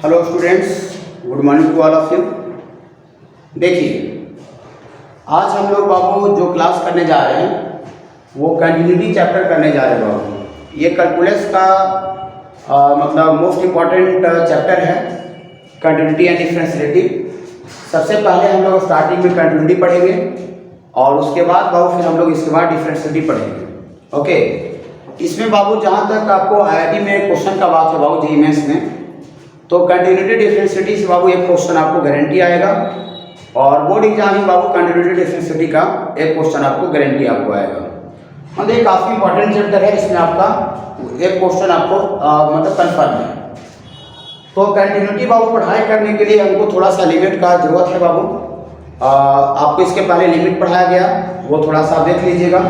Hello students, good morning to all of you. देखिए, आज हम लोग बाबू जो क्लास करने जा रहे हैं वो कंटिन्यूटी चैप्टर करने जा रहे हैं बाबू। ये कैलकुलस का मतलब मोस्ट इम्पॉर्टेंट चैप्टर है, कंटिन्यूटी एंड डिफरेंशिएबिलिटी। सबसे पहले हम लोग स्टार्टिंग में कंटिन्यूटी पढ़ेंगे और उसके बाद बाबू फिर हम लोग इसके बाद डिफरेंशिएबिलिटी पढ़ेंगे। ओके, इसमें बाबू जहाँ तक आपको आईआईटी में क्वेश्चन का बात है बाबू, जेईई मेंस में, तो कंटिन्यूटी डिफरेंशिएबिलिटी से बाबू एक क्वेश्चन आपको गारंटी आएगा और बोर्ड एग्जाम ही बाबू कंटिन्यूटी डिफरेंशिएबिलिटी का एक क्वेश्चन आपको गारंटी आपको आएगा। मतलब ये काफ़ी इंपॉर्टेंट चैप्टर है, इसमें आपका एक क्वेश्चन आपको मतलब कन्फर्म है। तो कंटिन्यूटी बाबू पढ़ाई करने के लिए हमको थोड़ा सा लिमिट का जरूरत है बाबू। आपको इसके पहले लिमिट पढ़ाया गया, वो थोड़ा सा देख लीजिएगा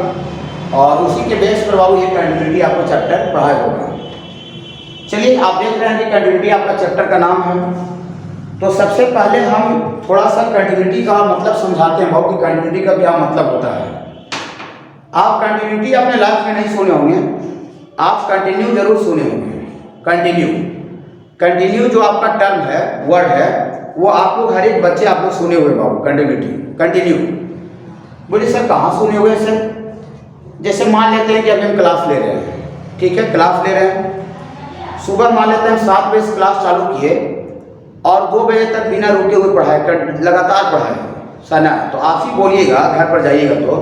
और उसी के बेस पर बाबू ये कंटिन्यूटी आपको चैप्टर पढ़ाया होगा। चलिए, आप देख रहे हैं कि कंटिन्यूटी आपका चैप्टर का नाम है। तो सबसे पहले हम थोड़ा सा कंटिन्यूटी का मतलब समझाते हैं बाबू कि कंटिन्यूटी का क्या मतलब होता है। आप कंटिन्यूटी अपने लाइफ में नहीं सुने होंगे, आप कंटिन्यू जरूर सुने होंगे। कंटिन्यू जो आपका टर्म है, वर्ड है, वो आप लोग हर एक बच्चे आप लोग सुने हुए बाबू। कंटिन्यू बोलिए सर कहाँ सुने हुए सर? जैसे मान लेते हैं कि अभी हम क्लास ले रहे हैं, ठीक है, क्लास ले रहे हैं। सुबह मान लेते हैं 7 बजे से क्लास चालू किए और 2 बजे तक बिना रुके हुए पढ़ाई लगातार पढ़ाई सना। तो आप ही बोलिएगा घर पर जाइएगा तो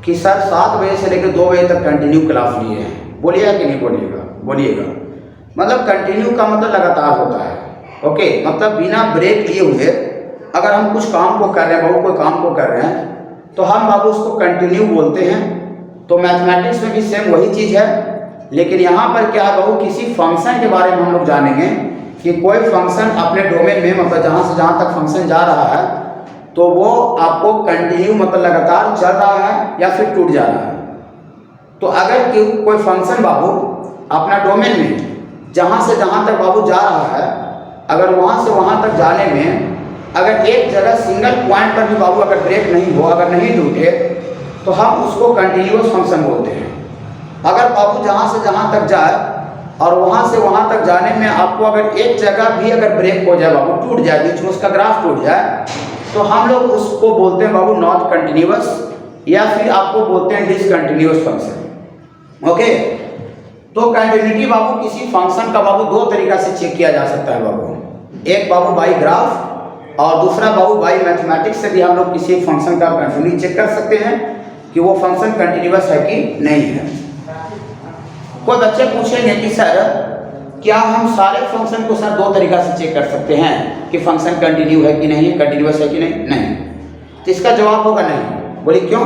कि सर 7 बजे से लेकर 2 बजे तक कंटिन्यू क्लास लिए हैं। बोलिएगा कि नहीं बोलिएगा? बोलिएगा। मतलब कंटिन्यू का मतलब लगातार होता है। ओके, मतलब बिना ब्रेक लिए हुए अगर हम कुछ काम को कर रहे हैं बाबू, कोई काम को कर रहे हैं तो हम बाबू उसको कंटिन्यू बोलते हैं। तो मैथमेटिक्स में भी सेम वही चीज़ है, लेकिन यहाँ पर क्या है बाबू, किसी फंक्शन के बारे में हम लोग जानेंगे कि कोई फंक्शन अपने डोमेन में मतलब जहाँ से जहाँ तक फंक्शन जा रहा है तो वो आपको कंटिन्यू मतलब लगातार चल रहा है या फिर टूट जा रहा है। तो अगर कोई फंक्शन बाबू अपना डोमेन में जहाँ से जहाँ तक बाबू जा रहा है, अगर वहाँ से वहाँ तक जाने में अगर एक जगह सिंगल पॉइंट पर भी बाबू अगर ब्रेक नहीं हो, अगर नहीं टूटे, तो हम उसको कंटिन्यूअस फंक्शन बोलते हैं। अगर बाबू जहाँ से जहाँ तक जाए और वहाँ से वहाँ तक जाने में आपको अगर एक जगह भी अगर ब्रेक हो जाए बाबू, टूट जाए, बीच में उसका ग्राफ टूट जाए, तो हम लोग उसको बोलते हैं बाबू नॉट कंटिन्यूअस या फिर आपको बोलते हैं डिसकंटिन्यूअस फंक्शन। ओके, तो कंटिन्यूटी बाबू किसी फंक्शन का बाबू 2 तरीका से चेक किया जा सकता है बाबू। एक बाबू बाई ग्राफ और दूसरा बाबू बाई मैथमेटिक्स से भी हम लोग किसी फंक्शन का कंटिन्यूटी चेक कर सकते हैं कि वो फंक्शन कंटिन्यूअस है कि नहीं है। कोई बच्चे पूछेंगे कि सर क्या हम सारे फंक्शन को सर 2 तरीका से चेक कर सकते हैं कि फंक्शन कंटिन्यू है कि नहीं, कंटिन्यूअस है कि नहीं? तो इसका जवाब होगा नहीं। बोलिए क्यों?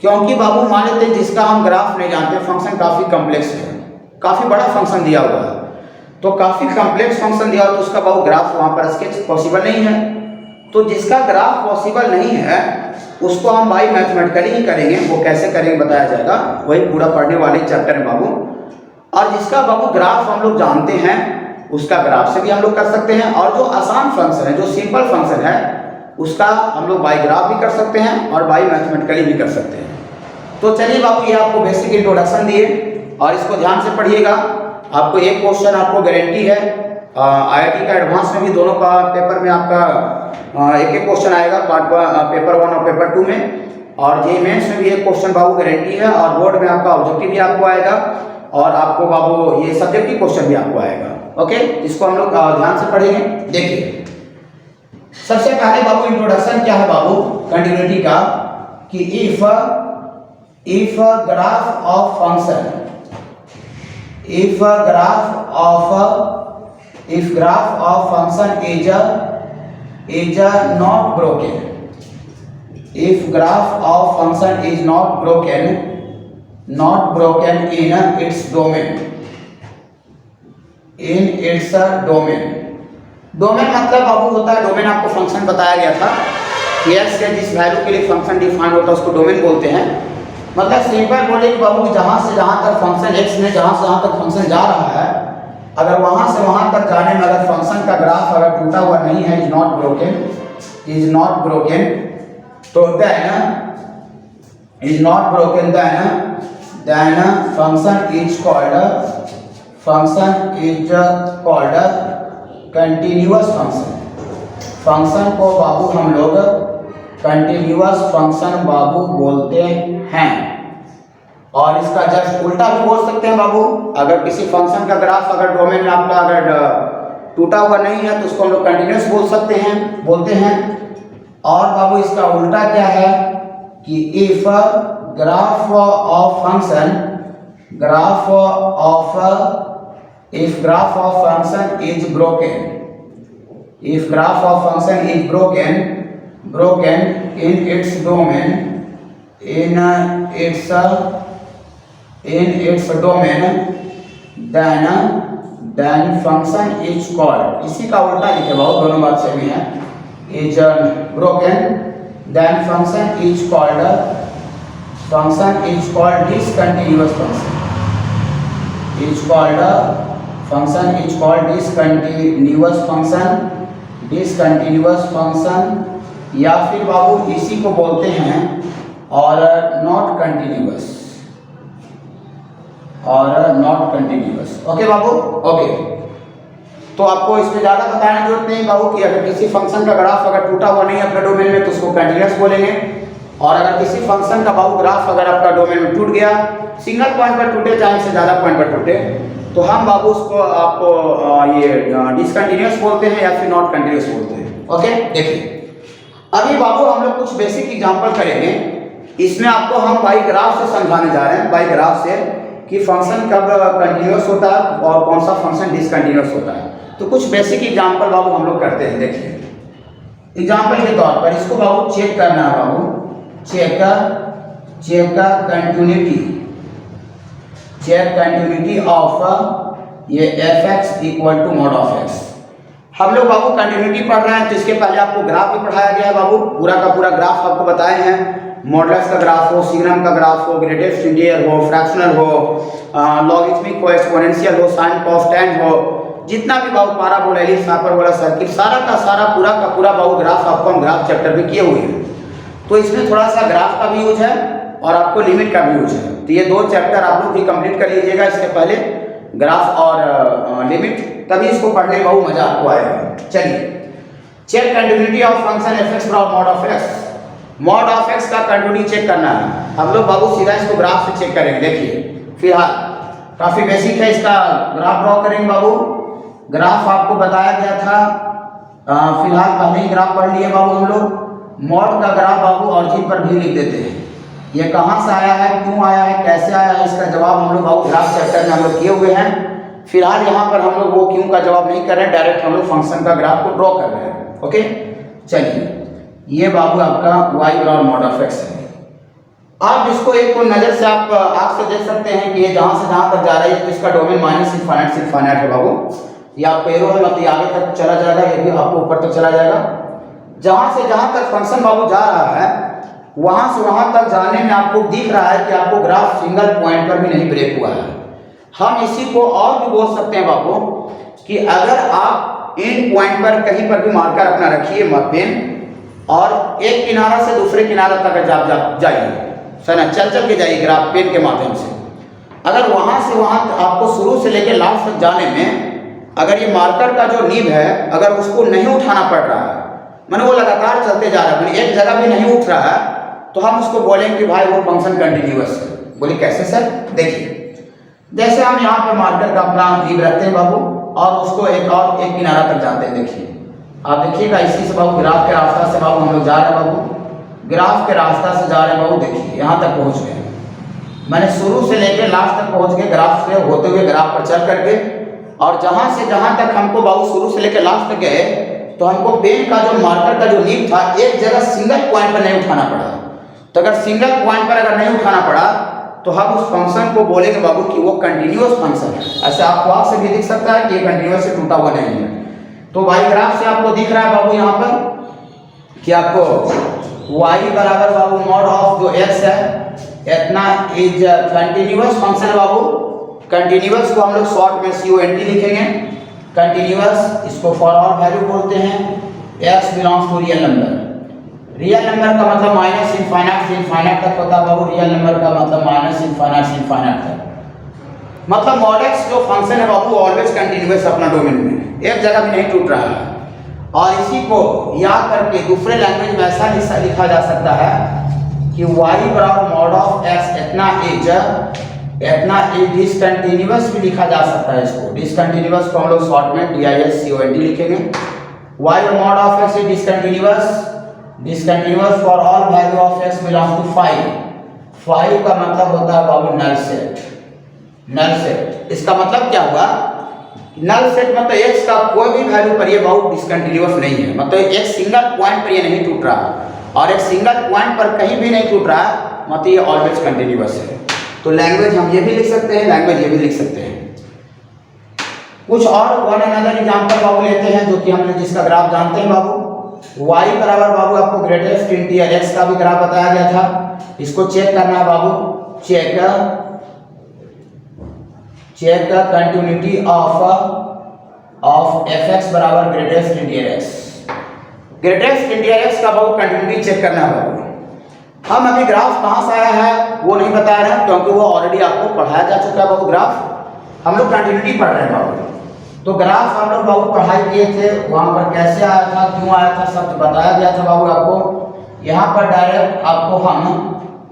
क्योंकि बाबू मान लेते हैं जिसका हम ग्राफ नहीं जानते, फंक्शन काफ़ी कॉम्प्लेक्स है, काफ़ी बड़ा फंक्शन दिया हुआ है, तो काफ़ी कॉम्प्लेक्स फंक्शन दिया हुआ तो उसका बाबू ग्राफ वहाँ पर स्केच पॉसिबल नहीं है। तो जिसका ग्राफ पॉसिबल नहीं है उसको हम बाई मैथमेटिकली ही करेंगे। वो कैसे करेंगे बताया जाएगा, वही पूरा पढ़ने वाले चैप्टर में बाबू। और जिसका बाबू ग्राफ हम लोग जानते हैं उसका ग्राफ से भी हम लोग कर सकते हैं, और जो आसान फंक्शन है, जो सिंपल फंक्शन है, उसका हम लोग बाई ग्राफ भी कर सकते हैं और बाई मैथमेटिकली भी कर सकते हैं। तो चलिए बाबू, ये आपको बेसिक इंट्रोडक्शन दिए और इसको ध्यान से पढ़िएगा। आपको एक क्वेश्चन आपको गारंटी है, आईआईटी का एडवांस में भी दोनों का पेपर में आपका एक क्वेश्चन आएगा, पेपर 1 और पेपर 2 में, और जेईई मेंस में भी एक क्वेश्चन बाबू गारंटी है, और बोर्ड में आपका ऑब्जेक्टिव भी आपको आएगा और आपको बाबू ये सब्जेक्टिव क्वेश्चन भी आपको आएगा। ओके, इसको हम लोग ध्यान से पढ़ेंगे। देखिए, सबसे पहले बाबू इंट्रोडक्शन क्या है बाबू कंटिन्यूटी का, कि if graph of function, if graph of function is not broken, if graph of function is not broken in its domain, domain मतलब बाबू होता है, डोमेन आपको फंक्शन बताया गया था कि x के जिस वैल्यू के लिए फंक्शन डिफाइन होता है उसको डोमेन बोलते हैं। मतलब सिंपल बोले कि बाबू जहाँ से जहाँ तक फंक्शन x में जहाँ से जहाँ तक फंक्शन जा रहा है, अगर वहाँ से वहाँ तक जाने में अगर फंक्शन का ग्राफ अगर टूटा हुआ नहीं है, इज नॉट ब्रोकन, तो then function is called continuous function, function को बाबू हम लोग कंटिन्यूअस फंक्शन बाबू बोलते हैं। और इसका जस्ट उल्टा भी बोल सकते हैं बाबू। अगर किसी फंक्शन का ग्राफ अगर डोमेन में आपका अगर टूटा हुआ नहीं है तो उसको हम लोग कंटिन्यूअस बोलते हैं। और बाबू इसका उल्टा क्या है कि if graph of function is broken, if graph of function is broken in its domain, then function is called, इसी का उल्टा लिखे बहुत, दोनों बात सेम ही है, is broken then function is called discontinuous function, discontinuous function या फिर बाबू इसी को बोलते हैं और not continuous. Okay Babu, okay. तो आपको इसमें ज़्यादा बताने की जरूरत नहीं बाबू कि अगर किसी फंक्शन का ग्राफ अगर टूटा हुआ नहीं है अपने डोमेन में तो उसको कंटिन्यूअस बोलेंगे। और अगर किसी फंक्शन का बाबू ग्राफ अगर आपका डोमेन में टूट गया, सिंगल पॉइंट पर टूटे चाहे से ज़्यादा पॉइंट पर टूटे, तो हम बाबू उसको आपको ये डिसकंटिन्यूअस बोलते हैं या फिर नॉट कंटिन्यूअस बोलते हैं। ओके, देखिए अभी बाबू हम लोग कुछ बेसिक एग्जांपल करेंगे। इसमें आपको हम बाई ग्राफ से समझाने जा रहे हैं, बाई ग्राफ से कि फंक्शन कब कंटिन्यूअस होता है और कौन सा फंक्शन डिसकंटिन्यूअस होता है। तो कुछ बेसिक एग्जांपल बाबू हम लोग करते हैं। देखिए एग्जांपल के तौर पर इसको बाबू चेक करना है बाबू, चेक कंटिन्यूटी ऑफ ये fx equal to mod of x। हम लोग बाबू कंटिन्यूटी पढ़ रहे हैं तो इसके पहले आपको ग्राफ भी पढ़ाया गया है बाबू, पूरा का पूरा ग्राफ आपको बताए हैं। मॉडुलस का ग्राफ हो, सिग्नम का ग्राफ हो, ग्रेटेस्ट इंटीजर हो, फ्रैक्शनल हो, लॉगरिथमिक हो, एक्सपोनेंशियल हो, साइन कॉस टैन हो, जितना भी बाबू पाराबोला, एलिप्स, हाइपरबोला, सर्किल, सारा का सारा पूरा का पूरा बाबू ग्राफ आपको हम ग्राफ चैप्टर में किए हुए हैं। तो इसमें थोड़ा सा ग्राफ का भी यूज है और आपको लिमिट का भी यूज है। तो ये दो चैप्टर आप लोग भी कंप्लीट कर लीजिएगा इसके पहले, ग्राफ और लिमिट, तभी इसको पढ़ने में बहुत मजा आपको आएगा। चलिए check continuity of function fx from mod of x। Mod of x का कंटिन्यूटी चेक करना है। हम लोग बाबू सीधा इसको ग्राफ से चेक करेंगे। देखिए फिलहाल काफी बेसिक है, इसका ग्राफ ड्रॉ करेंगे बाबू। ग्राफ आपको बताया गया था, फिलहाल पहले ही ग्राफ पढ़ लिए बाबू हम लोग। मॉड का ग्राफ बाबू ऑरिजिन पर भी लिख देते हैं। ये कहाँ से आया है, क्यों आया है, कैसे आया है, इसका जवाब हम लोग बाबू ग्राफ चैप्टर में हम लोग किए हुए हैं। फिलहाल यहाँ पर हम लोग वो क्यों का जवाब नहीं कर रहे हैं, डायरेक्ट हम लोग फंक्शन का ग्राफ को ड्रॉ कर रहे हैं। ओके, चलिए ये बाबू आपका y और मॉड ऑफ x है। आप इसको एक को नज़र से आप आँख से देख सकते हैं कि ये जहाँ से जहाँ तक जा रही है तो इसका डोमेन माइनस इनफाइनाइट से इनफाइनाइट है बाबू। ये आपको एरो है, मतलब आगे तक चला जाएगा, ये भी आपको ऊपर तक चला जाएगा। जहाँ से जहाँ तक फंक्शन बाबू जा रहा है वहाँ से वहाँ तक जाने में आपको दिख रहा है कि आपको ग्राफ सिंगल पॉइंट पर भी नहीं ब्रेक हुआ है। हम इसी को और भी बोल सकते हैं बाबू कि अगर आप इन पॉइंट पर कहीं पर भी मार्कर अपना रखिए पेन और एक किनारा से दूसरे किनारे तक जाइए, सना चल के जाइए ग्राफ पेन के माध्यम से। अगर वहाँ से वहाँ आपको शुरू से लेकर लास्ट तक जाने में अगर ये मार्कर का जो नीब है अगर उसको नहीं उठाना पड़ रहा है, मैंने वो लगातार चलते जा रहा है, एक जगह भी नहीं उठ रहा है, तो हम उसको बोलेंगे कि भाई वो फंक्शन कंटिन्यूअस है। बोले कैसे सर? देखिए जैसे हम यहाँ पर मार्कर का अपना नीब रखते हैं बाबू और उसको एक किनारा तक जाते हैं। देखिए आप देखिएगा इसी से बाबू ग्राफ के रास्ता से बाबू हम लोग जा रहे हैं बाबू, ग्राफ के रास्ता से जा रहे हैं बाबू। देखिए यहाँ तक पहुँच गए, मैंने शुरू से लेकर लास्ट तक पहुँच गए ग्राफ से होते हुए ग्राफ पर चल करके। और जहाँ से जहाँ तक हमको बाबू शुरू से लेकर लास्ट तक गए तो हमको पेन का जो मार्कर का जो नीब था एक जगह सिंगल पॉइंट पर नहीं उठाना पड़ा। तो अगर सिंगल पॉइंट पर अगर नहीं उठाना पड़ा तो हम उस फंक्शन को बोलेंगे बाबू कि वो कंटिन्यूअस फंक्शन है। ऐसे आपको आँख से भी दिख सकता है कि ये कंटिन्यूअस से टूटा हुआ नहीं है। तो वाई ग्राफ से आपको दिख रहा है बाबू यहाँ पर कि आपको y बराबर बाबू मॉड ऑफ जो x है इतना is continuous function Babu. Continuous को हम लोग शॉर्ट में CONT लिखेंगे। कंटिन्यूअस इसको फॉर ऑल वैल्यू बोलते हैं। x belongs to real number. Real number का मतलब माइनस इनफाइनाइट से इनफाइनाइट तक होता है बाबू। रियल नंबर का मतलब माइनस इनफाइनाइट से इनफाइनाइट तक। मतलब मॉड x जो फंक्शन है बाबू ऑलवेज कंटिन्यूअस अपना डोमेन में। एक जगह भी नहीं टूट रहा है। और इसी को याद करके दूसरे लैंग्वेज में ऐसा लिखा जा सकता है कि y बराबर मॉड ऑफ x इतना एज डिसकंटिन्यूअस भी लिखा जा सकता है। इसको डिसकंटिन्यूअस को हम लोग शॉर्ट में DISCONT लिखेंगे। y mod of x is discontinuous for all value of x belongs to 5 का मतलब होता है बाबू नल सेट। इसका मतलब क्या हुआ? नल सेट मतलब x का कोई भी वैल्यू पर ये बाबू डिसकंटिन्यूअस नहीं है, मतलब एक सिंगल पॉइंट पर ये नहीं टूट रहा, और एक सिंगल पॉइंट पर कहीं भी नहीं टूट रहा, मतलब ये ऑलवेज कंटिन्यूअस है। तो लैंग्वेज हम ये भी लिख सकते हैं, लैंग्वेज ये भी लिख सकते हैं। कुछ और वन अनदर एग्जांपल बाबू लेते हैं, जो कि हमने जिसका ग्राफ जानते हैं बाबू। y बराबर बाबू आपको ग्रेटेस्ट इंटीजर x का भी ग्राफ बताया गया था, इसको चेक करना है बाबू। Check the continuity of fx बराबर greatest integer x। Greatest integer x का बाबू कंटिन्यूटी चेक करना है बाबू। हम अभी ग्राफ कहाँ से आया है वो नहीं बता रहे हैं, क्योंकि वो ऑलरेडी आपको पढ़ाया जा चुका है बाबू। ग्राफ हम लोग कंटिन्यूटी पढ़ रहे हैं बाबू। तो ग्राफ हम लोग बाबू पढ़ाई किए थे, वहाँ पर कैसे आया था, क्यों आया था, सब बताया गया था बाबू आपको। यहाँ पर डायरेक्ट आपको हम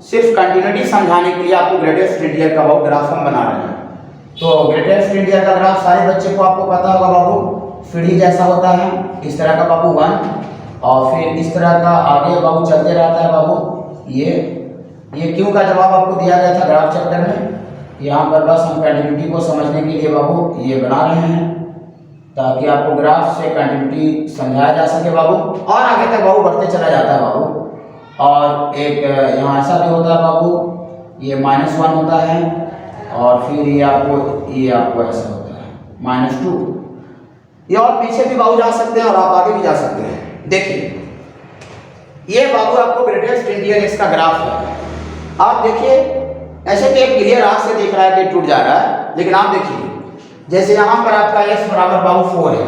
सिर्फ कंटिन्यूटी समझाने के लिए आपको ग्रेटेस्ट इंटीजर का बाबू ग्राफ हम बना रहे हैं। तो ग्रेटेस्ट इंटीजर का ग्राफ सारे बच्चे को आपको पता होगा बाबू, सीढ़ी जैसा होता है, इस तरह का बाबू 1, और फिर इस तरह का आगे बाबू चलते रहता है बाबू। ये क्यों का जवाब आपको दिया गया था ग्राफ चैप्टर में। यहाँ पर बस हम कंटिन्यूटी को समझने के लिए बाबू ये बना रहे हैं, ताकि आपको ग्राफ से कंटिन्यूटी समझाया जा सके बाबू, और आगे तक बाबू बढ़ते चला जाता है बाबू। और एक यहाँ ऐसा भी होता है बाबू, ये -1 होता है, और फिर ये आपको ऐसा होता है -2। ये और पीछे भी बाबू जा सकते हैं, और आप आगे भी जा सकते हैं। देखिए ये बाबू आपको ग्रेटेस्ट इंटीजर x का ग्राफ है। आप देखिए ऐसे तो एक क्लियर आंख से दिख रहा है कि टूट जा रहा है, लेकिन आप देखिए जैसे यहाँ पर आपका x बराबर बाबू 4 है,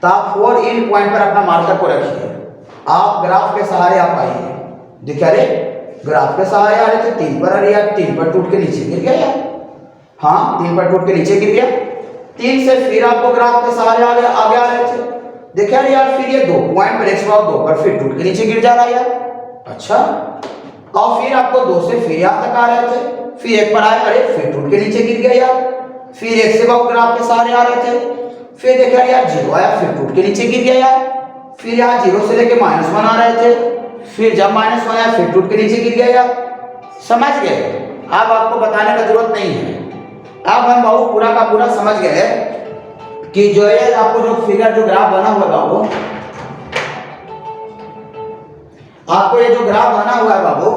तो आप 4 इन पॉइंट पर अपना मार्कर को रखिए। आप ग्राफ के सहारे आप आइए, देखिए अरे ग्राफ के सहारे आ रहे थे 3 पर, अरे यार 3 पर टूट के नीचे गिर गया यार। हाँ 3 पर टूट के नीचे गिर गया। 3 से फिर आपको ग्राफ के सहारे आगे आ रहे थे, देखिए यार फिर ये 2 पॉइंट पर x बराबर 2 पर फिर टूट के नीचे गिर जा रहा है यार। अच्छा, और फिर आपको 2 से फिर यहाँ तक आ रहे थे, फिर 1 पर आए, अरे फिर टूट के नीचे गिर गया यार। फिर 1 से बाबू ग्राफ के सहारे आ रहे थे, फिर देखा यार 0 आया, फिर टूट के नीचे गिर गया यार। फिर यहाँ 0 से लेके -1 आ रहे थे, फिर जब -1 आया फिर टूट के नीचे गिर गया यार। समझ गए? अब आपको बताने का जरूरत नहीं है, अब हम बाबू पूरा का पूरा समझ गए कि जो है आपको जो फिगर जो ग्राफ बना हुआ बाबू, आपको ये जो ग्राफ बना हुआ है बाबू,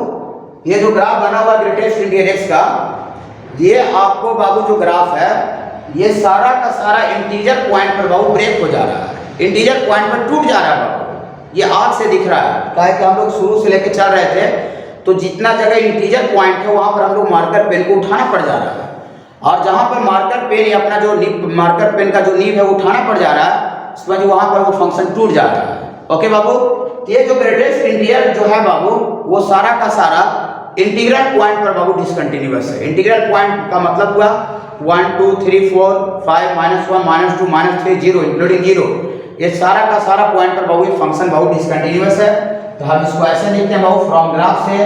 ये जो ग्राफ बना हुआ ग्रेटेस्ट इंटीजर x का, ये आपको बाबू जो ग्राफ है ये सारा का सारा इंटीजर पॉइंट पर बाबू ब्रेक हो जा रहा है, इंटीजर पॉइंट पर टूट जा रहा है बाबू। ये आग से दिख रहा है, क्या है कि हम लोग शुरू से लेकर चल रहे थे, तो जितना जगह इंटीजर पॉइंट है वहां पर हम लोग मार्कर पेन को उठाना पड़ जा रहा है, और जहां पर मार्कर पेन या अपना जो मार्कर पेन का जो नीब है वो उठाना पड़ जा रहा है, समझ वहां पर वो फंक्शन टूट जा रहा है। ओके बाबू, ये जो ग्रेटेस्ट इंटीजर जो है बाबू वो सारा का सारा इंटीग्रल पॉइंट पर बाबू डिसकंटिन्यूअस है। इंटीग्रल पॉइंट का मतलब हुआ 1 2 3 4 5 -1 -2 -3 0 इंक्लूडिंग 0, ये सारा का सारा पॉइंट पर बाबू फंक्शन बाबू डिसकंटिन्यूअस है। तो हम इसको ऐसे लिखते हैं बाबू, फ्रॉम ग्राफ से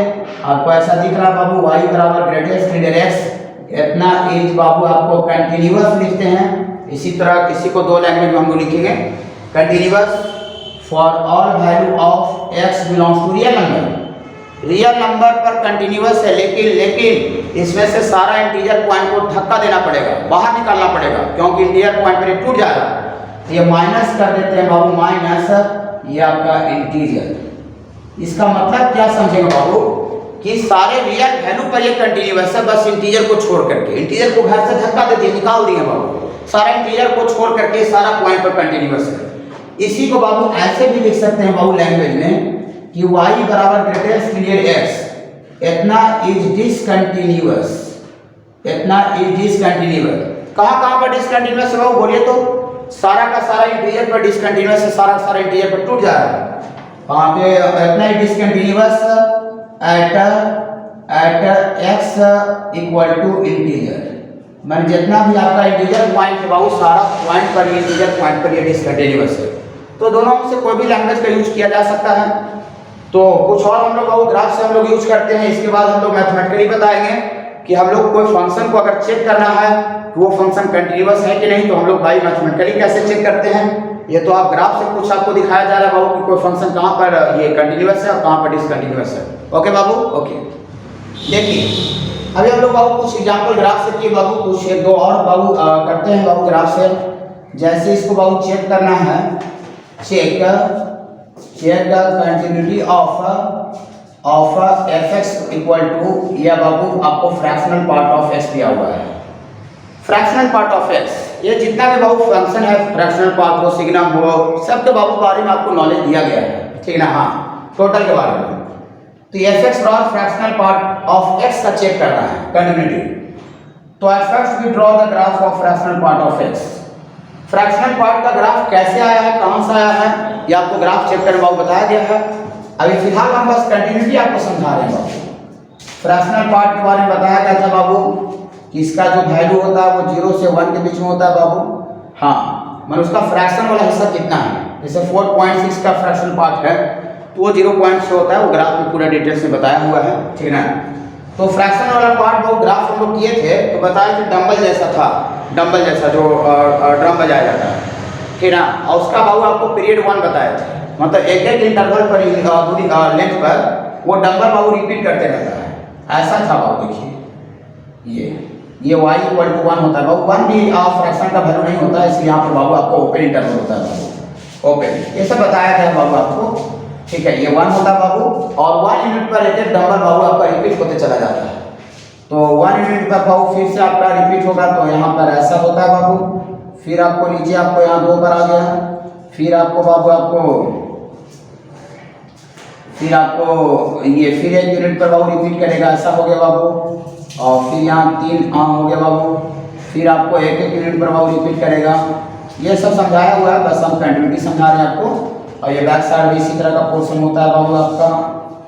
आपको ऐसा दिख रहा है बाबू y बराबर ग्रेटेस्ट इंटीजर x इतना इज बाबू आपको कंटिन्यूअस लिखते हैं। इसी तरह किसी को 2 लैंग्वेज में हम लोग लिखेंगे, continuous for all value of x belongs to real number. Real number पर कंटिन्यूअस है, लेकिन इसमें से सारा इंटीजर पॉइंट को धक्का देना पड़ेगा, बाहर निकालना पड़ेगा, क्योंकि इंटीजर पॉइंट पर टूट जा रहा है। तो ये माइनस कर देते हैं बाबू, माइनस ये आपका इंटीजर। इसका मतलब क्या समझेंगे बाबू कि सारे रियल वैल्यू पर ये कंटिन्यूअस है, बस इंटीजर को छोड़ करके, इंटीजर को घर से धक्का दे दिए, निकाल दिए बाबू, सारा इंटीजर को छोड़ करके सारा पॉइंट पर कंटिन्यूअस है। इसी को बाबू ऐसे भी लिख सकते हैं बाबू लैंग्वेज में कि y बराबर ग्रेटेस्ट इंटीजर x इतना इज डिसकंटिन्यूअस, इतना इज डिसकंटिन्यूअस। कहाँ पर डिसकंटिन्यूअस है बाबू बोलिए तो? सारा का सारा इंटीजर पर डिसकंटिन्यूअस है, सारा का सारा इंटीजर पर टूट जा रहा है। कहाँ पे? इतना ही discontinuous at x equal to integer. मैंने जितना भी आपका इंटीजर पॉइंट है बाबू सारा पॉइंट पर इंटीजर पॉइंट पर ये डिसकंटिन्यूअस है। तो दोनों में से कोई भी लैंग्वेज का यूज किया जा सकता है। तो कुछ और हम लोग बाबू ग्राफ से हम लोग यूज करते हैं। इसके बाद हम लोग मैथमेटिकली बताएंगे कि हम लोग कोई फंक्शन को अगर चेक करना है कि वो फंक्शन कंटिन्यूअस है कि नहीं, तो हम लोग भाई मैथमेटिकली कैसे चेक करते हैं। ये तो आप ग्राफ से कुछ आपको दिखाया जा रहा है बाबू कि कोई फंक्शन कहाँ पर ये कंटिन्यूअस है और कहाँ पर डिसकंटिन्यूअस है। ओके बाबू, ओके। देखिए अभी हम लोग बाबू कुछ एग्जाम्पल ग्राफ से किए बाबू, कुछ एक दो और बाबू करते हैं बाबू ग्राफ से। जैसे इसको बाबू चेक करना है, check continuity of f x equal to, या बाबू आपको फ्रैक्शनल पार्ट ऑफ एक्स दिया हुआ है। फ्रैक्शनल पार्ट ऑफ एक्स, ये जितना भी बाबू फंक्शन है, फ्रैक्शनल पार्ट हो, सिग्नम हो, सब के बाबू बारे में आपको नॉलेज दिया गया है, ठीक है ना। हाँ, टोटल के बारे में। तो एफ एक्स और फ्रैक्शनल पार्ट ऑफ एक्स का चेक करना है कंटिन्यूटी। तो at first we draw the graph of fractional part of x. Fractional part का ग्राफ कैसे आया है, कहाँ से आया है, ये आपको ग्राफ चेक करने बाबू बताया गया है। अभी फिलहाल हम बस कंटिन्यूटी आपको समझा रहे हैं बाबू। फ्रैक्शनल पार्ट के बारे में बताया गया था बाबू कि इसका जो वैल्यू होता है वो 0 से 1 के बीच में होता है बाबू। हाँ, मतलब उसका फ्रैक्शन वाला हिस्सा कितना है, जैसे 4.6 का फ्रैक्शनल पार्ट है तो वो 0 पॉइंट से होता है, वो ग्राफ में पूरा डिटेल्स में बताया हुआ है, ठीक है ना। तो फ्रैक्शन वाला पार्ट वो ग्राफ हम लोग किए थे, तो बताया कि डंबल जैसा था, डंबल जैसा जो ड्रम बजाया जाता है, ठीक है ना। और उसका बाबू आपको पीरियड 1 बताया था, मतलब एक एक इंटरवल पर दूरी लेंथ पर वो डंबल बाबू रिपीट करते रहता है, ऐसा था बाबू। देखिए ये y इक्वल टू 1 होता है बाबू। 1 भी फ्रैक्शन का वैल्यू नहीं होता है, इसलिए यहाँ पर बाबू आपको ओपन इंटरवल होता है बाबू, ओपन। ये सब बताया गया बाबू आपको, ठीक है। ये 1 होता है बाबू, और 1 यूनिट पर एक एक डंबल बाबू आपका रिपीट होते चला जाता है। तो 1 यूनिट पर बाबू फिर से आपका रिपीट होगा, तो यहाँ पर ऐसा होता है बाबू। फिर आपको नीचे आपको यहाँ 2 पर आ गया, फिर आपको बाबू फिर आपको ये फिर 1 यूनिट पर बाबू रिपीट करेगा, ऐसा हो गया बाबू। और फिर यहाँ 3 हो गया बाबू, फिर आपको एक एक यूनिट पर बाबू रिपीट करेगा। ये सब समझाया हुआ है, बस हम कंटिन्यूटी समझा रहे हैं आपको। और ये बैक साइड भी इसी तरह का पोर्शन होता है बाबू आपका,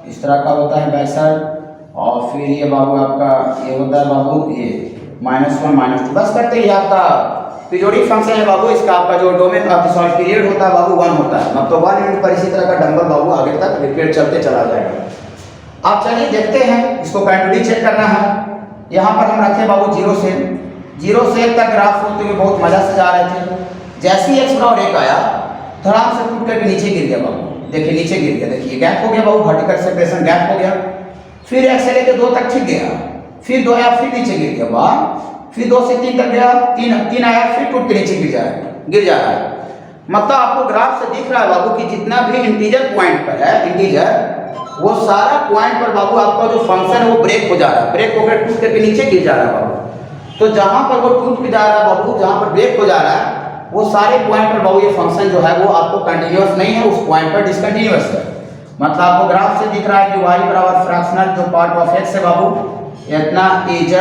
इस तरह का होता है बैक साइड। और फिर ये बाबू आपका ये होता है बाबू ये -1 -2, बस करते ही आपका पीरियोडिक फंक्शन है बाबू। इसका आपका जो डोमेन पीरियड होता है बाबू 1 होता है, मतलब 1 यूनिट पर इसी तरह का डंबल बाबू आगे तक रिपीट चलते चला जाएगा। आप चलिए देखते हैं, इसको कंटिन्यूटी चेक करना है। यहाँ पर हम रखे बाबू 0 से 1 तक ग्राफ होते हुए बहुत मजा से जा रहे थे। जैसे ही x बराबर 1 आया, धड़ाम से टूट करके नीचे गिर गया बाबू। देखिए नीचे गिर गया, देखिए गैप हो गया बाबू, वर्टिकल सेपरेशन गैप हो गया। फिर 1 से लेकर 2 तक ठीक गया, फिर 2 आया, फिर नीचे गिर गया वाह। फिर 2 से 3 तक गया, 3 आया, फिर टूट के नीचे गिर जा रहा है। मतलब आपको ग्राफ से दिख रहा है बाबू कि जितना भी इंटीजर पॉइंट पर है, इंटीजर वो सारा पॉइंट पर बाबू आपका जो फंक्शन है वो ब्रेक हो जा रहा है, ब्रेक होकर टूट करके नीचे गिर जा रहा है बाबू। तो जहाँ पर वो टूट के जा रहा है बाबू, जहाँ पर ब्रेक हो जा रहा है, वो सारे पॉइंट पर बाबू ये फंक्शन जो है वो आपको कंटिन्यूअस नहीं है, उस पॉइंट पर डिसकंटिन्यूअस है। मतलब आपको ग्राफ से दिख रहा है कि y बराबर फ्रैक्शनल जो पार्ट ऑफ x है बाबू, इतना इज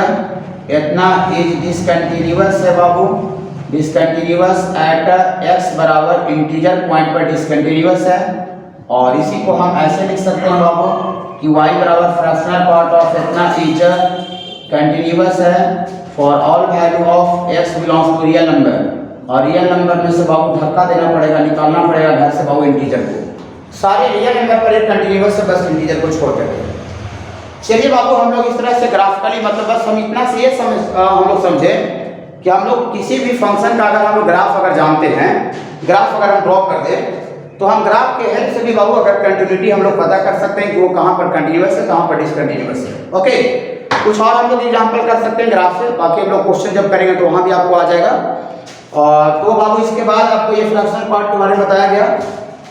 डिसकंटिन्यूअस है बाबू, डिसकंटिन्यूअस एट x बराबर इंटीजर पॉइंट पर डिसकंटिन्यूअस है। और इसी को हम ऐसे लिख सकते हैं बाबू कि y बराबर फ्रैक्शनल पार्ट ऑफ इतना इज कंटिन्यूअस है for all value of x belongs to real number. और रियल नंबर में से बाबू धक्का देना पड़ेगा, निकालना पड़ेगा घर से बाबू इंटीजर को। सारे रियल नंबर पर एक कंटिन्यूअस है, बस इंटीजर को छोड़ करके। चलिए बाबू हम लोग इस तरह से ग्राफिकली, मतलब बस हम इतना से ये हम लोग समझे कि हम लोग किसी भी फंक्शन का अगर हम लोग ग्राफ अगर जानते हैं, ग्राफ अगर हम ड्रॉ कर दें, तो हम ग्राफ के हेल्प से भी बाबू अगर कंटिन्यूटी हम लोग पता कर सकते हैं कि वो कहाँ पर कंटिन्यूअस है, कहाँ पर डिसकंटिन्यूअस है। ओके, कुछ और हम लोग एग्जाम्पल कर सकते हैं ग्राफ से, बाकी हम लोग क्वेश्चन जब करेंगे तो वहाँ भी आपको आ जाएगा। और तो बाबू इसके बाद आपको ये फ्रैक्शनल पार्ट के बारे में बताया गया,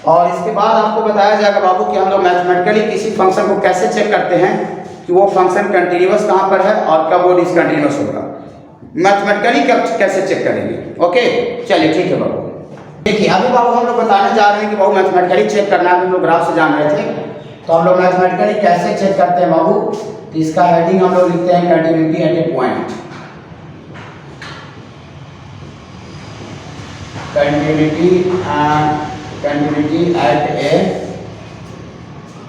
और इसके बाद आपको बताया जाएगा बाबू कि हम लोग मैथमेटिकली किसी फंक्शन को कैसे चेक करते हैं कि वो फंक्शन कंटिन्यूअस कहाँ पर है और कब वो डिसकंटिन्यूअस होगा। मैथमेटिकली कैसे चेक करेंगे। ओके, चलिए ठीक है बाबू। देखिए अभी बाबू हम लोग बताने जा रहे हैं कि बाबू मैथमेटिकली चेक करना है, हम लोग ग्राफ से जान रहे थे, तो हम लोग मैथमेटिकली कैसे चेक करते हैं बाबू। तो इसका हेडिंग हम लोग लिखते हैं continuity at A point. Continuity at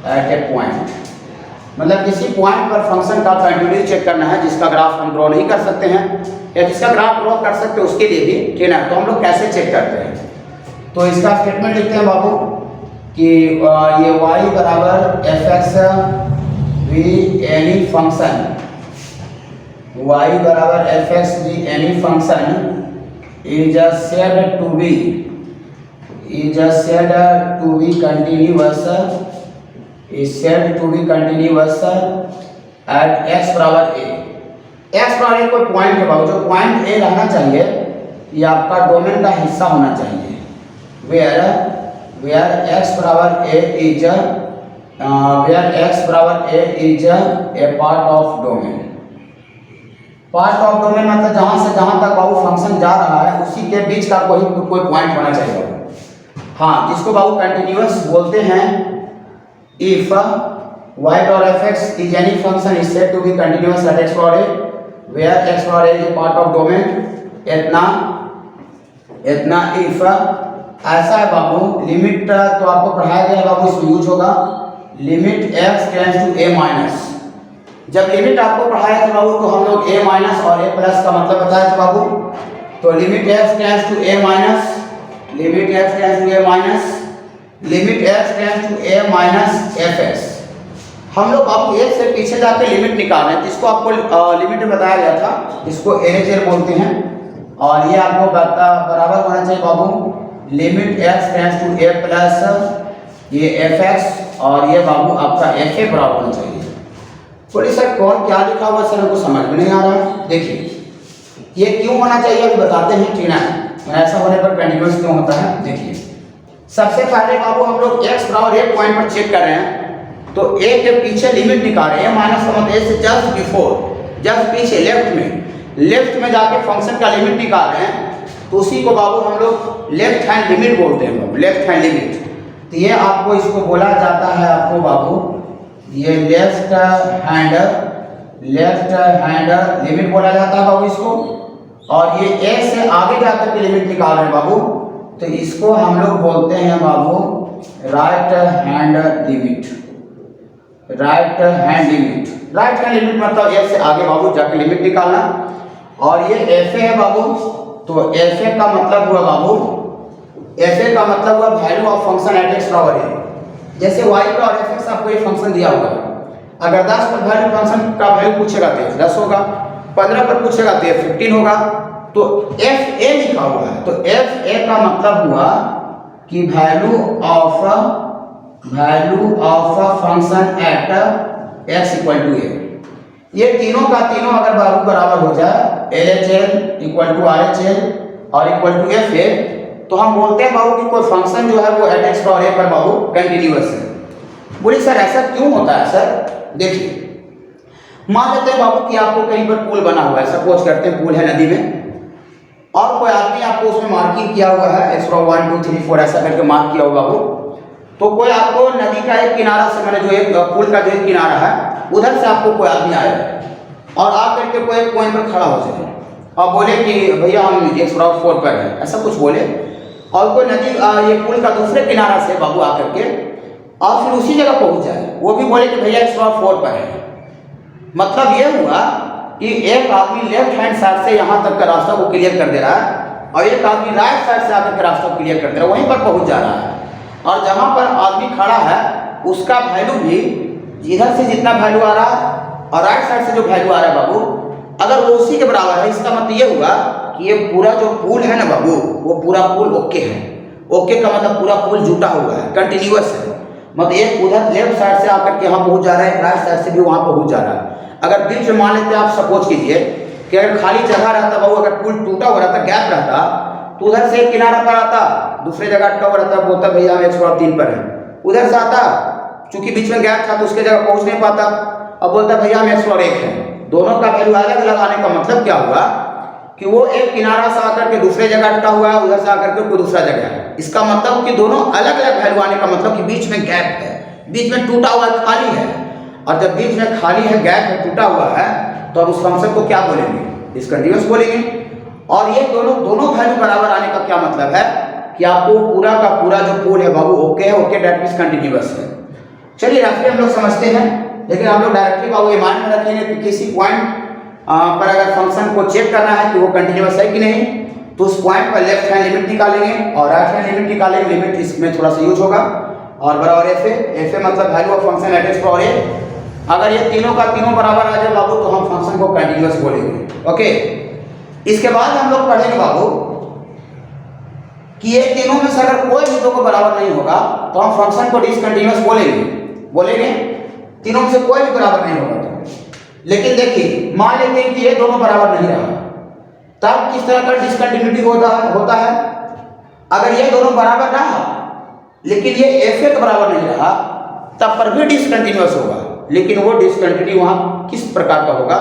A point. मतलब किसी पॉइंट पर फंक्शन का कंटिन्यूटी चेक करना है जिसका ग्राफ हम ड्रॉ नहीं कर सकते हैं या जिसका ग्राफ ड्रॉ कर सकते हैं उसके लिए भी ठीक है। तो हम लोग कैसे चेक करते हैं, तो इसका स्टेटमेंट लिखते हैं बाबू कि ये y बराबर f x be any function, y बराबर f x be any function is said to be continuous at x बराबर a। x बराबर कोई पॉइंट है बाबू, जो पॉइंट a रहना चाहिए ये आपका डोमेन का हिस्सा होना चाहिए। where x बराबर a is a part of domain। Part of domain मतलब जहां से जहां तक बाबू फंक्शन जा रहा है उसी के बीच का कोई पॉइंट होना चाहिए बाबू। हाँ, जिसको बाबू कंटिन्यूअस बोलते हैं। इफ y और f(x) is any function is said to be continuous at x power a where x power a is a part of domain। इतना इफ ऐसा है बाबू। लिमिट तो आपको पढ़ाया गया है बाबू, इसमें यूज होगा limit x tends to a minus. जब लिमिट आपको पढ़ाया था बाबू तो हम लोग a माइनस और a प्लस का मतलब बताया था बाबू। तो limit x tends to a minus, limit x tends to a minus, limit x tends to a minus fx। हम लोग बाबू एक से पीछे जाके लिमिट निकाल रहे हैं, जिसको आपको लिमिट में बताया गया था, इसको एरेचर बोलते हैं। और ये आपको बराबर होना चाहिए बाबू limit x tends to a plus ये fx और ये बाबू आपका fa बराबर होना चाहिए। बोले सर कौन क्या लिखा हुआ सर, हमको समझ में नहीं आ रहा है। देखिए ये क्यों होना चाहिए अभी बताते हैं, ठीक है। ऐसा होने पर कंटिन्यूअस क्यों होता है, देखिए सबसे पहले बाबू हम लोग x बराबर एक पॉइंट पर चेक कर रहे हैं, तो a के पीछे लिमिट निकाल रहे हैं माइनस का मतलब a से जस्ट बिफोर, जस्ट पीछे लेफ्ट में जाके फंक्शन का लिमिट निकाल रहे हैं, तो उसी को बाबू हम लोग लेफ्ट हैंड लिमिट बोलते हैं बाबू, लेफ्ट हैंड लिमिट। तो ये आपको इसको बोला जाता है आपको बाबू ये लेफ्ट हैंड लिमिट बोला जाता है बाबू इसको। और ये a से आगे जाकर के लिमिट निकाल रहे हैं बाबू, तो इसको हम लोग बोलते हैं बाबू right hand limit. Right hand limit मतलब a से आगे बाबू जाके लिमिट निकालना। और ये fa है बाबू, तो fa का मतलब हुआ बाबू, fa का मतलब हुआ value of function at x बराबर है। जैसे y का और fx आपको ये फंक्शन दिया हुआ है, अगर 10 पर वैल्यू फंक्शन का वैल्यू पूछेगा तो 10 होगा, 15 पर पूछेगा तो 15 होगा। तो fa लिखा हुआ है, तो fa का मतलब हुआ कि value of function at x equal to a। ये तीनों का तीनों अगर बाबू बराबर हो जाए LHL इक्वल टू RHL और इक्वल टू fa, तो हम बोलते हैं बाबू कि कोई फंक्शन जो है वो एट x बराबर a पर बाबू कंटिन्यूअस है। बोले सर ऐसा क्यों होता है सर, देखिए मान लेते हैं बाबू कि आपको कहीं पर पुल बना हुआ है, सपोज करते हैं पुल है नदी में, और कोई आदमी आपको उसमें मार्किंग किया हुआ है x बराबर 1 2 3 4 ऐसा करके मार्क किया हुआ बाबू। तो कोई आपको नदी का एक किनारा से मैंने जो एक पुल का जो एक किनारा है उधर से आपको कोई आदमी आया और आप करके कोई एक पॉइंट पर खड़ा हो जाए और बोले कि भैया हम x बराबर 4 पर है, ऐसा कुछ बोले, और कोई नदी ये पुल का दूसरे किनारा से बाबू आकर के और फिर उसी जगह पहुंच जाए, वो भी बोले कि भैया x बराबर 4 पर है। मतलब ये हुआ कि एक आदमी लेफ्ट हैंड साइड से यहाँ तक का रास्ता को क्लियर कर दे रहा है और एक आदमी राइट साइड से आकर के रास्ता को क्लियर कर दे रहा है, वहीं पर पहुंच जा रहा है। और जहाँ पर आदमी खड़ा है उसका वैल्यू भी इधर से जितना वैल्यू आ रहा है और राइट साइड से जो वैल्यू आ रहा है बाबू, अगर वो उसी के बराबर है, इसका मतलब ये हुआ कि ये पूरा जो पुल है ना बाबू, वो पूरा पुल ओके है। ओके का मतलब पूरा पुल जुटा हुआ है, कंटिन्यूअस है। मतलब एक उधर लेफ्ट साइड से आकर के यहाँ पहुँच जा रहा है, राइट साइड से भी वहाँ पहुँच जा रहा है। अगर बीच में मान लेते हैं आप सपोज कीजिए कि अगर खाली जगह रहता बाबू, अगर पुल टूटा हुआ रहता, गैप रहता, तो उधर से एक किनारा पर आता, दूसरे जगह अटका हुआ रहता, बोलता भैया हम 103 पर है। उधर से आता, चूंकि बीच में गैप था तो उसके जगह पहुंच नहीं पाता, अब बोलता भैया हम 101 है। दोनों का वैल्यू अलग लगाने का मतलब क्या हुआ कि वो एक किनारा से आकर के दूसरे जगह अटका हुआ है, उधर से आकर के कोई दूसरा जगह है। इसका मतलब कि दोनों अलग अलग वैल्यू आने का मतलब कि बीच में गैप है, बीच में टूटा हुआ है, खाली है। और जब बीच में खाली है, गैप है, टूटा हुआ है, तो अब उस फंक्शन को क्या बोलेंगे, डिसकंटिन्यूअस बोलेंगे। और ये दोनों वैल्यू बराबर आने का क्या मतलब है कि आपको पूरा का पूरा जो पुल है बाबू ओके है, ओके दैट मींस कंटिन्यूअस है। चलिए रफली हम लोग समझते हैं। लेकिन हम लोग डायरेक्टली बाबू ये मान में रखेंगे कि किसी पॉइंट पर अगर फंक्शन को चेक करना है कि वो कंटिन्यूअस है कि नहीं, तो उस पॉइंट पर लेफ्ट हैंड लिमिट निकालेंगे और राइट हैंड लिमिट निकालेंगे। लिमिट इसमें थोड़ा सा यूज होगा और बराबर एफ ए मतलब value of function at x power a. अगर ये तीनों का तीनों बराबर आ जाए बाबू तो हम फंक्शन को कंटिन्यूअस बोलेंगे। ओके, इसके बाद हम लोग पढ़ेंगे बाबू कि ये तीनों में से अगर कोई भी दो को बराबर नहीं होगा तो हम फंक्शन को डिसकंटिन्यूअस बोलेंगे। तीनों में से कोई भी बराबर नहीं होगा तो। लेकिन देखिए मान लेते हैं कि ये दोनों बराबर नहीं रहा, तब किस तरह का डिसकंटिन्यूटी होता है। अगर ये दोनों बराबर रहा लेकिन ये एफ ए बराबर नहीं रहा, तब पर भी डिसकंटिन्यूअस होगा। लेकिन वो डिसकंटिन्यूटी वहाँ किस प्रकार का होगा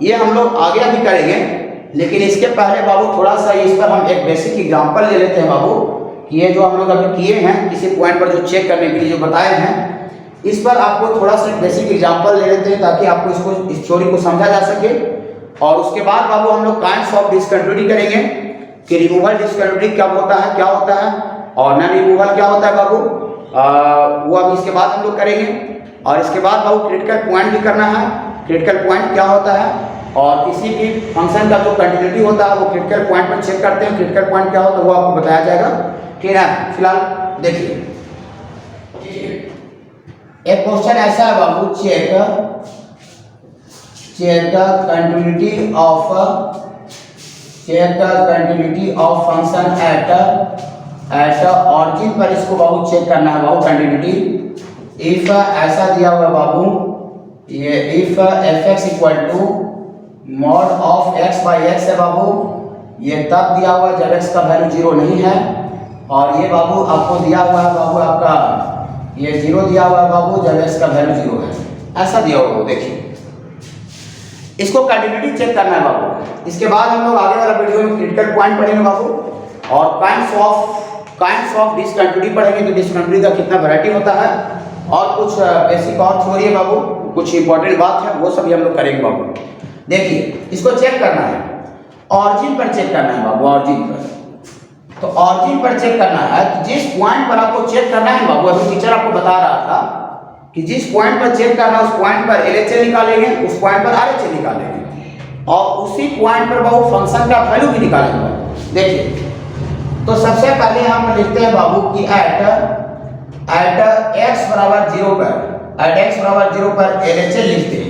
ये हम लोग आगे अभी करेंगे। लेकिन इसके पहले बाबू थोड़ा सा इस पर हम एक बेसिक एग्जांपल ले लेते हैं बाबू कि ये जो हम लोग अभी किए हैं किसी पॉइंट पर जो चेक करने के लिए जो बताए हैं, इस पर आपको थोड़ा सा बेसिक एग्जांपल ले लेते हैं ताकि आपको इस थ्योरी को समझा जा सके। और उसके बाद बाबू हम लोग काइंड्स ऑफ डिसकंटिन्यूटी करेंगे कि रिमूवल डिसकंटिन्यूटी क्या होता है और नॉन रिमूवल क्या होता है बाबू, वो अब इसके बाद हम लोग करेंगे। और इसके बाद बाबू क्रिटिकल पॉइंट भी करना है, क्रिटिकल पॉइंट क्या होता है और किसी भी फंक्शन का जो कंटिन्यूटी होता है वो क्रिटिकल पॉइंट पर चेक करते हैं। क्रिटिकल पॉइंट क्या होता है वो आपको बताया जाएगा। ठीक है, फिलहाल देखिए एक क्वेश्चन ऐसा है बाबू, check the continuity of function at origin पर इसको बाबू चेक करना है बाबू कंटिन्यूटी। इफ ऐसा दिया हुआ बाबू, ये if f x equal to mod of x by x है बाबू, ये तब दिया हुआ जब एक्स का वैल्यू जीरो नहीं है। और ये बाबू आपको दिया हुआ है बाबू आपका ये जीरो दिया हुआ है बाबू जब एक्स का वैल्यू जीरो है, ऐसा दिया हुआ। देखिए इसको कंटिन्यूटी चेक करना है बाबू। इसके बाद हम लोग आगे वाला वीडियो में क्रिटिकल पॉइंट पढ़ेंगे बाबू और काइंड्स ऑफ डिसकंटिन्यूटी पढ़ेंगे कि डिसकंटिन्यूटी का कितना वैरायटी होता है और कुछ बेसिक और थ्योरी है बाबू, कुछ इंपॉर्टेंट बात है वो सभी हम लोग करेंगे बाबू। देखिए इसको चेक करना है, ऑरिजिन पर चेक करना है बाबू, ऑरिजिन पर। तो ऑरिजिन पर चेक करना है कि जिस पॉइंट पर आपको चेक करना है बाबू, अभी टीचर आपको बता रहा था कि जिस पॉइंट पर चेक करना है उस पॉइंट पर एलएचएल निकालेंगे, उस पॉइंट पर आरएचएल निकालेंगे और उसी पॉइंट पर बाबू फंक्शन का वैल्यू भी निकालेंगे। देखिए तो सबसे पहले हम लिखते हैं बाबू कि एट एक्स बराबर जीरो पर एलएचएल लिखते हैं।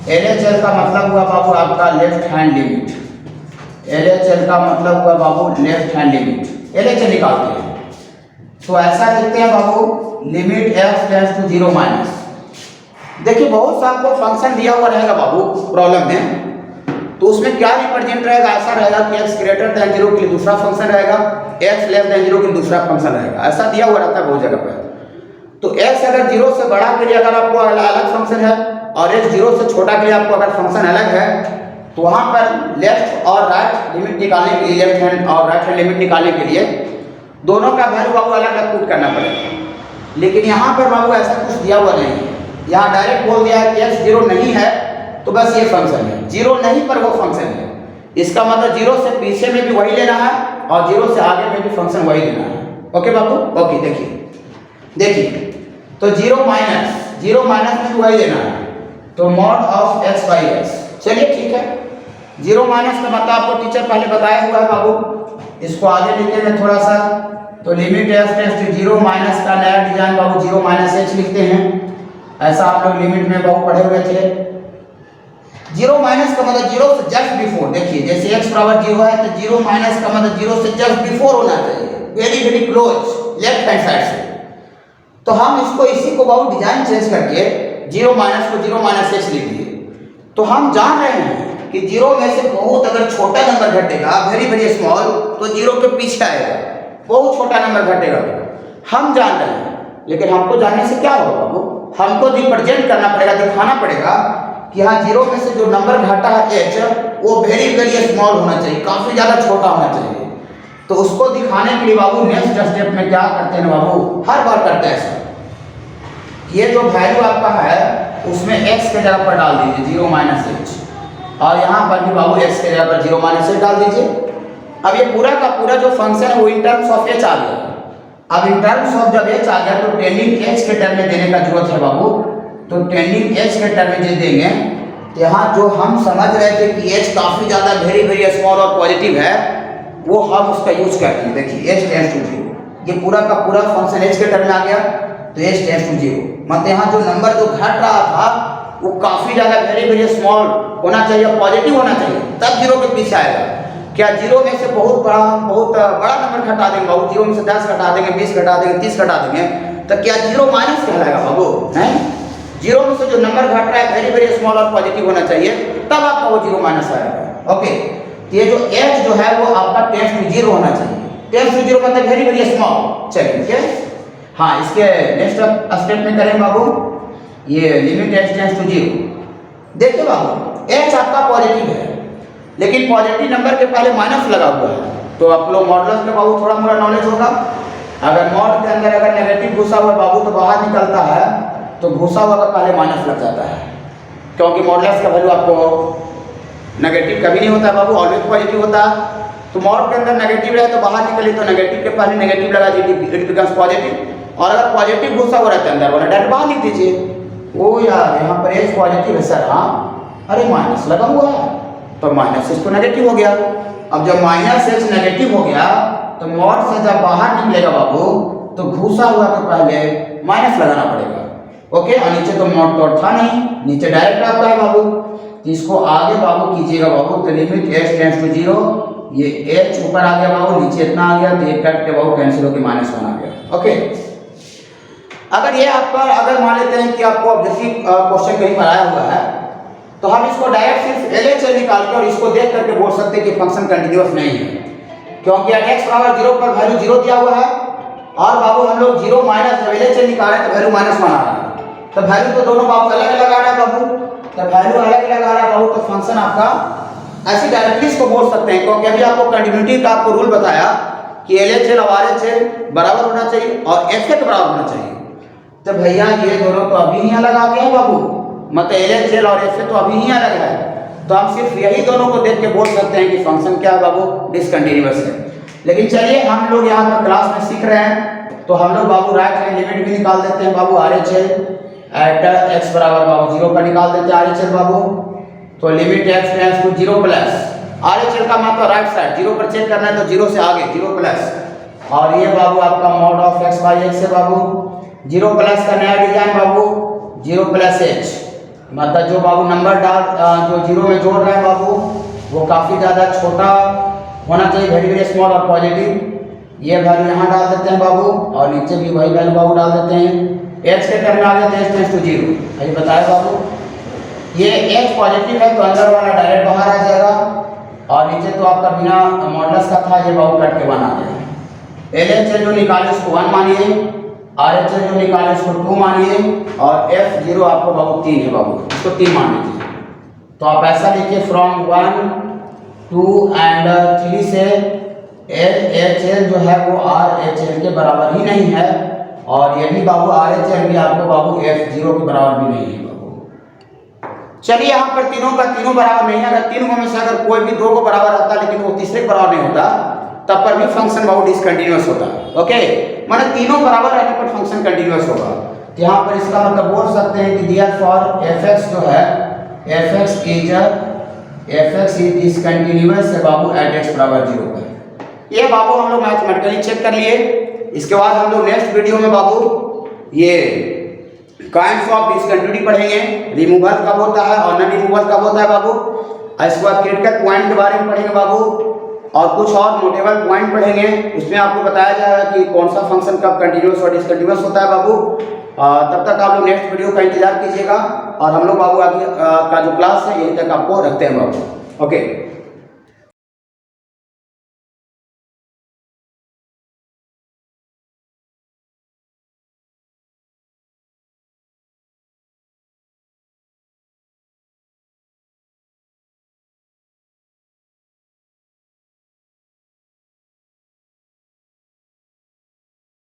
एलएचएल का मतलब हुआ बाबू आपका लेफ्ट हैंड लिमिट, एलएचएल का मतलब हुआ बाबू लेफ्ट हैंड लिमिट, एलएचएल निकालते हैं। तो ऐसा लिखते हैं बाबू limit x tends to zero minus. देखिए बहुत सा आपको फंक्शन दिया हुआ रहेगा बाबू प्रॉब्लम में, तो उसमें क्या रिप्रेजेंट रहेगा, ऐसा रहेगा कि एक्स ग्रेटर देन जीरो के लिए दूसरा फंक्शन रहेगा, एक्स लेस देन जीरो के लिए दूसरा फंक्शन रहेगा, ऐसा दिया हुआ रहता है बहुत जगह पर। तो एक्स अगर जीरो से बड़ा के लिए अगर आपको अलग फंक्शन है और एक्स जीरो से छोटा के लिए आपको अगर फंक्शन अलग है, तो वहाँ पर लेफ्ट और राइट लिमिट निकालने के लिए, लेफ्ट हैंड और राइट हैंड लिमिट निकालने के लिए दोनों का वैल्यू बाबू अलग अलग पुट करना पड़ेगा। लेकिन यहाँ पर बाबू ऐसा कुछ दिया हुआ नहीं है, यहाँ डायरेक्ट बोल दिया है कि एक्स जीरो नहीं है तो बस ये फंक्शन है, जीरो नहीं पर वो फंक्शन है। इसका मतलब जीरो से पीछे में भी वही लेना है और जीरो से आगे में भी फंक्शन वही लेना है। ओके बाबू, ओके। देखिए तो जीरो माइनस में भी वही लेना है, तो mod of x by x. चलिए ठीक है, जीरो माइनस का मतलब आपको टीचर पहले बताया हुआ है बाबू, इसको आगे लिखते हैं थोड़ा सा। तो limit x tends to zero minus का नया डिजाइन बाबू जीरो माइनस एच लिखते हैं, ऐसा आप लोग लिमिट में बाबू पढ़े हुए थे। जीरो माइनस का मतलब जीरो से जस्ट बिफोर। देखिए जैसे एक्स बराबर जीरो है तो जीरो माइनस का मतलब जीरो से जस्ट बिफोर होना चाहिए, very very close left hand side से। तो हम इसको इसी को बाबू डिजाइन चेंज करके जीरो माइनस को जीरो माइनस एक्स लिख दिए। तो हम जान रहे हैं कि जीरो में से बहुत अगर छोटा नंबर घटेगा, वेरी वेरी स्मॉल, तो जीरो के पीछे आएगा, बहुत छोटा नंबर घटेगा, हम जान रहे हैं। लेकिन हमको जानने से क्या होगा बाबू, हमको रिप्रेजेंट करना पड़ेगा, दिखाना पड़ेगा कि हाँ जीरो में से जो नंबर घटा है एच, वो वेरी वेरी स्मॉल होना चाहिए, काफी ज्यादा छोटा होना चाहिए। तो उसको दिखाने के लिए बाबू नेक्स्ट स्टेप में क्या करते हैं बाबू, हर बार करते हैं ऐसा। ये जो वैल्यू आपका है उसमें एक्स के जगह पर डाल दीजिए जीरो माइनस एच, और यहाँ पर भी बाबू एक्स के जगह पर जीरो माइनस एच डाल दीजिए। अब ये पूरा का पूरा जो फंक्शन है वो इन टर्म्स ऑफ एच आ गया। अब इन टर्म्स ऑफ जब एच आ गया तो टेंडिंग एच के टर्म में देने का जरूरत है बाबू। तो टेंडिंग एच के टर्म में देंगे, यहाँ जो हम समझ रहे थे कि एच काफ़ी ज़्यादा वेरी स्मॉल और पॉजिटिव है, वो हम उसका यूज करते हैं। देखिए एच टेंड्स टू 0, ये पूरा का पूरा फंक्शन एच के टर्म में आ गया, तो एच टेंड्स टू 0, मतलब यहाँ जो नंबर जो घट रहा था वो काफ़ी ज़्यादा वेरी स्मॉल होना चाहिए, पॉजिटिव होना चाहिए, तब 0 के पीछे आएगा। क्या 0 में से बहुत बड़ा नंबर घटा देंगे बाबू, 0 में से 10 घटा देंगे, 20 घटा देंगे, 30 घटा देंगे, तो क्या 0 माइनस कहलाएगा बाबू? है 0 में से जो नंबर घट रहा है वेरी स्मॉल और पॉजिटिव होना चाहिए, तब आपका वो 0 माइनस आएगा। ओके, ये जो h जो है वो आपका टेंड्स टू 0 होना चाहिए, टेंड्स टू 0 मतलब वेरी स्मॉल। चलिए ठीक है, हाँ इसके नेक्स्ट स्टेप में करें बाबू, ये लिमिट h टेंड्स टू 0। देखिए बाबू h आपका पॉजिटिव है, लेकिन पॉजिटिव नंबर के पहले माइनस लगा हुआ है, तो आप लोग मॉडुलस के बाबू थोड़ा मोड़ा नॉलेज होगा। अगर मॉड के अंदर अगर नेगेटिव घुसा हुआ बाबू तो बाहर निकलता है, तो घुसा हुआ का पहले माइनस लग जाता है, क्योंकि मॉडुलस का वैल्यू आपको नेगेटिव कभी नहीं होता बाबू, ऑलवेज पॉजिटिव होता। तो मॉड के अंदर नेगेटिव रहे तो बाहर निकले तो नेगेटिव के पहले नेगेटिव लगा दीजिए, इट बिकम्स पॉजिटिव, और अगर पॉजिटिव घुसा हुआ रहता है अंदर वाला डायरेक्ट बाहर लिख दीजिए। ओ यार यहाँ पर एच पॉजिटिव है सर, हाँ अरे माइनस लगा हुआ है, तो माइनस एच तो नेगेटिव हो गया। अब जब माइनस एच नेगेटिव हो गया तो मॉड से जब बाहर निकलेगा बाबू तो घुसा हुआ के पहले माइनस लगाना पड़ेगा। ओके, और नीचे तो मॉड तो था नहीं, नीचे डायरेक्ट आता है बाबू, तो इसको आगे बाबू कीजिएगा बाबू, तो लिमिट h टेंड्स टू 0, ये h ऊपर आ गया बाबू, नीचे इतना आ गया, तो ये कट के बाबू कैंसिल होकर -1 आ गया। ओके, अगर ये आपका अगर मान लेते हैं कि आपको ऑब्जेक्टिव क्वेश्चन कहीं पर आया हुआ है, तो हम इसको डायरेक्ट सिर्फ LHS निकाल के और इसको देख करके बोल सकते हैं कि फंक्शन कंटिन्यूअस नहीं है, क्योंकि x बराबर 0 पर वैल्यू 0 दिया हुआ है, और बाबू हम लोग 0 माइनस जब LHS निकाले तो वैल्यू -1 आ रहा है, तो वैल्यू तो दोनों बाबू अलग अलग आ रहा है बाबू, तो वैल्यू अलग अलग आ रहा है बाबू, तो फंक्शन आपका ऐसी डायरेक्टली इसको बोल सकते हैं, क्योंकि अभी आपको कंटिन्यूटी का आपको रूल बताया कि LHS और RHS बराबर होना चाहिए और FA के बराबर होना चाहिए। तो भैया ये दोनों तो अभी ही अलग आ गए हैं बाबू, मतलब LHS और FA तो अभी ही अलग है, तो हम सिर्फ यही दोनों को देख के बोल सकते हैं कि फंक्शन क्या है बाबू, डिसकंटिन्यूअस है। लेकिन चलिए हम लोग यहाँ पर क्लास में सीख रहे हैं, तो हम लोग बाबू राइट हैंड लिमिट भी निकाल देते हैं बाबू, RHS एट x बराबर बाबू 0 पर निकाल देते हैं RHS बाबू, तो limit x tends to 0 plus RHS का मतलब राइट साइड 0 पर चेक करना है, तो 0 से आगे 0 प्लस, और ये बाबू आपका mod of x by x है बाबू, 0 प्लस का नया डिजाइन बाबू 0 प्लस h, मतलब जो बाबू नंबर जो 0 में जोड़ रहे हैं बाबू वो काफ़ी ज़्यादा छोटा होना चाहिए, वेरी स्मॉल और पॉजिटिव। ये वैल्यू यहाँ डाल देते हैं बाबू, और नीचे भी वही वैल्यू बाबू डाल देते हैं, h के टर्म में आ गया तो h टेंड्स टू 0, अभी बताया बाबू, ये h पॉजिटिव है तो अंदर वाला डायरेक्ट बाहर आ जाएगा, और नीचे तो आपका बिना मॉडुलस का था, ये बाबू कट के 1 आ गया। LHS जो निकाले उसको 1 मानिए, RHS जो निकाले उसको 2 मानिए, और F0 आपको बाबू 3 है बाबू, इसको 3 मान लीजिए। तो आप ऐसा लिखिए फ्रॉम 1 2 एंड 3 से LHS जो है वो RHS के बराबर ही नहीं है, और ये भी बाबू RHS भी आपको बाबू F0 के बराबर भी नहीं है बाबू। चलिए यहाँ पर तीनों का तीनों बराबर नहीं है, अगर तीनों में से अगर कोई भी 2 को बराबर आता लेकिन वो तीसरे के बराबर नहीं होता, तब पर भी फंक्शन बाबू डिसकंटिन्यूअस होता। ओके, मतलब तीनों बराबर रहने पर फंक्शन कंटिन्यूअस होगा। यहाँ पर इसका मतलब बोल सकते हैं कि दियर फॉर fx जो है fx इज डिसकंटिन्यूअस है बाबू एट x बराबर 0 पर। ये बाबू हम लोग मैथमेटिकली चेक कर लिए। इसके बाद हम लोग नेक्स्ट वीडियो में बाबू ये काइंड्स ऑफ डिसकंटिन्यूटी पढ़ेंगे, रिमूवल कब होता है और नॉन रिमूवल कब होता है बाबू, इसके बाद क्रिटिकल पॉइंट के बारे में पढ़ेंगे बाबू, और कुछ और नोटेबल पॉइंट पढ़ेंगे, उसमें आपको बताया जाएगा कि कौन सा फंक्शन कब कंटिन्यूअस और डिसकंटिन्यूअस होता है बाबू। तब तक आप लोग नेक्स्ट वीडियो का इंतजार कीजिएगा, और हम लोग बाबू आगे का जो क्लास है यहीं तक आपको रखते हैं बाबू। ओके।